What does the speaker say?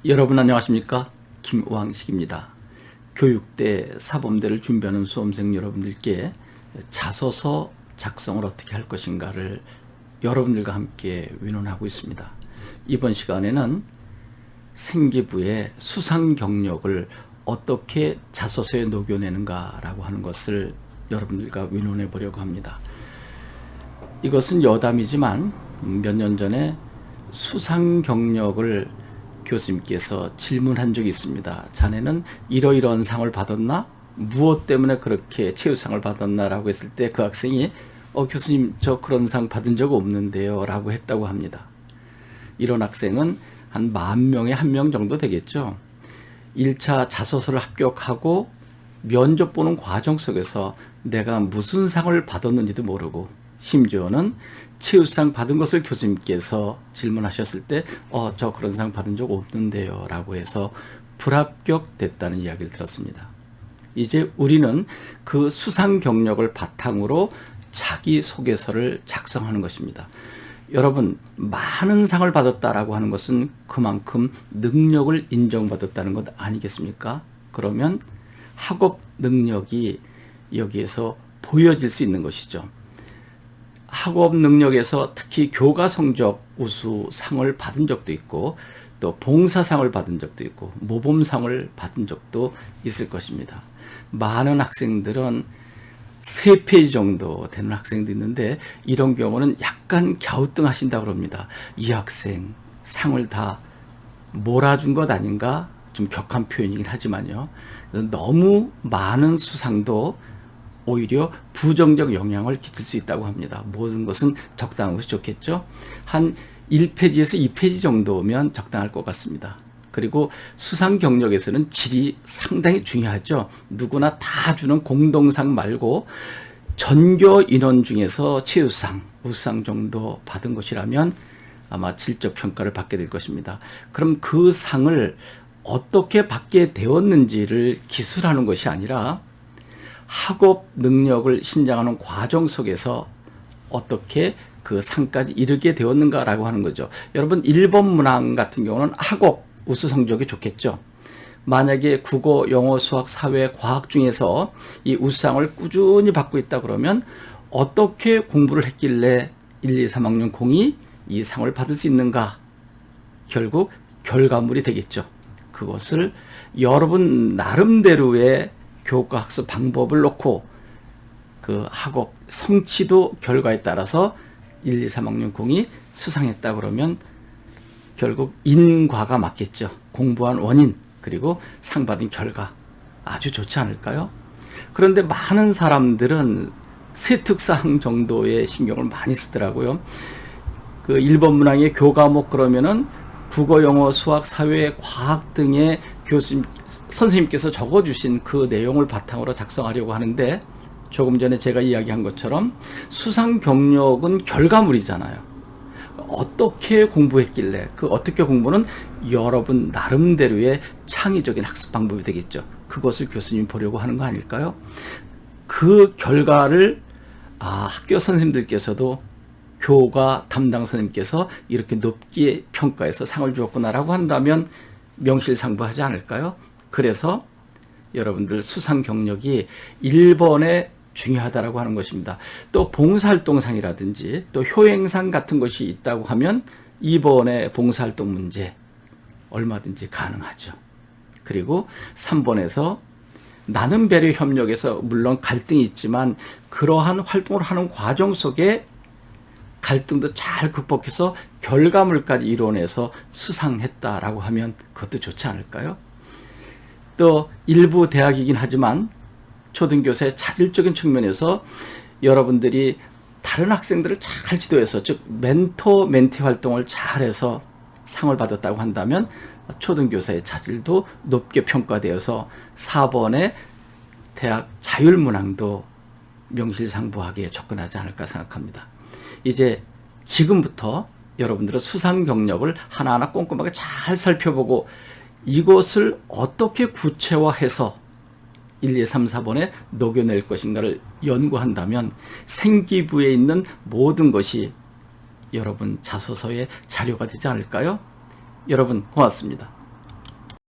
여러분 안녕하십니까? 김우왕식입니다. 교육대, 사범대를 준비하는 수험생 여러분들께 자소서 작성을 어떻게 할 것인가를 여러분들과 함께 의논하고 있습니다. 이번 시간에는 생기부의 수상 경력을 어떻게 자소서에 녹여내는가라고 하는 것을 여러분들과 의논해 보려고 합니다. 이것은 여담이지만 몇 년 전에 수상 경력을 교수님께서 질문한 적이 있습니다. 자네는 이러이러한 상을 받았나? 무엇 때문에 그렇게 최우상을 받았나? 라고 했을 때 그 학생이 교수님 저 그런 상 받은 적 없는데요 라고 했다고 합니다. 이런 학생은 한 10,000명에 1명 정도 되겠죠. 1차 자소서를 합격하고 면접 보는 과정 속에서 내가 무슨 상을 받았는지도 모르고 심지어는 최우수상 받은 것을 교수님께서 질문하셨을 때 저 그런 상 받은 적 없는데요 라고 해서 불합격됐다는 이야기를 들었습니다. 이제 우리는 그 수상 경력을 바탕으로 자기소개서를 작성하는 것입니다. 여러분, 많은 상을 받았다라고 하는 것은 그만큼 능력을 인정받았다는 것 아니겠습니까? 그러면 학업 능력이 여기에서 보여질 수 있는 것이죠. 학업 능력에서 특히 교과 성적 우수상을 받은 적도 있고 또 봉사상을 받은 적도 있고 모범상을 받은 적도 있을 것입니다. 많은 학생들은 3페이지 정도 되는 학생도 있는데 이런 경우는 약간 갸우뚱하신다고 합니다. 이 학생 상을 다 몰아준 것 아닌가? 좀 격한 표현이긴 하지만요. 너무 많은 수상도 오히려 부정적 영향을 끼칠 수 있다고 합니다. 모든 것은 적당한 것이 좋겠죠. 한 1페이지에서 2페이지 정도면 적당할 것 같습니다. 그리고 수상 경력에서는 질이 상당히 중요하죠. 누구나 다 주는 공동상 말고 전교 인원 중에서 최우상, 우수상 정도 받은 것이라면 아마 질적 평가를 받게 될 것입니다. 그럼 그 상을 어떻게 받게 되었는지를 기술하는 것이 아니라 학업 능력을 신장하는 과정 속에서 어떻게 그 상까지 이르게 되었는가라고 하는 거죠. 여러분 1번 문항 같은 경우는 학업 우수 성적이 좋겠죠. 만약에 국어, 영어, 수학, 사회, 과학 중에서 이 우수상을 꾸준히 받고 있다 그러면 어떻게 공부를 했길래 1, 2, 3학년 공이 이 상을 받을 수 있는가? 결국 결과물이 되겠죠. 그것을 여러분 나름대로의 교과 학습 방법을 놓고 그 학업 성취도 결과에 따라서 1, 2, 3학년 공이 수상했다 그러면 결국 인과가 맞겠죠. 공부한 원인 그리고 상 받은 결과 아주 좋지 않을까요? 그런데 많은 사람들은 세특상 정도의 신경을 많이 쓰더라고요. 그 1번 문항의 교과목 그러면은 국어, 영어, 수학, 사회, 과학 등의 선생님께서 적어주신 그 내용을 바탕으로 작성하려고 하는데 조금 전에 제가 이야기한 것처럼 수상 경력은 결과물이잖아요. 어떻게 공부했길래 그 어떻게 공부는 여러분 나름대로의 창의적인 학습 방법이 되겠죠. 그것을 교수님이 보려고 하는 거 아닐까요? 그 결과를 학교 선생님들께서도 교과 담당 선생님께서 이렇게 높게 평가해서 상을 주었구나라고 한다면 명실상부하지 않을까요? 그래서 여러분들 수상 경력이 1번에 중요하다라고 하는 것입니다. 또 봉사활동상이라든지 또 효행상 같은 것이 있다고 하면 2번의 봉사활동 문제 얼마든지 가능하죠. 그리고 3번에서 나눔 배려 협력에서 물론 갈등이 있지만 그러한 활동을 하는 과정 속에 갈등도 잘 극복해서 결과물까지 이뤄내서 수상했다라고 하면 그것도 좋지 않을까요? 또 일부 대학이긴 하지만 초등교사의 자질적인 측면에서 여러분들이 다른 학생들을 잘 지도해서 즉 멘토 멘티 활동을 잘해서 상을 받았다고 한다면 초등교사의 자질도 높게 평가되어서 4번의 대학 자율문항도 명실상부하게 접근하지 않을까 생각합니다. 이제 지금부터 여러분들은 수상 경력을 하나하나 꼼꼼하게 잘 살펴보고 이것을 어떻게 구체화해서 1, 2, 3, 4번에 녹여낼 것인가를 연구한다면 생기부에 있는 모든 것이 여러분 자소서의 자료가 되지 않을까요? 여러분 고맙습니다.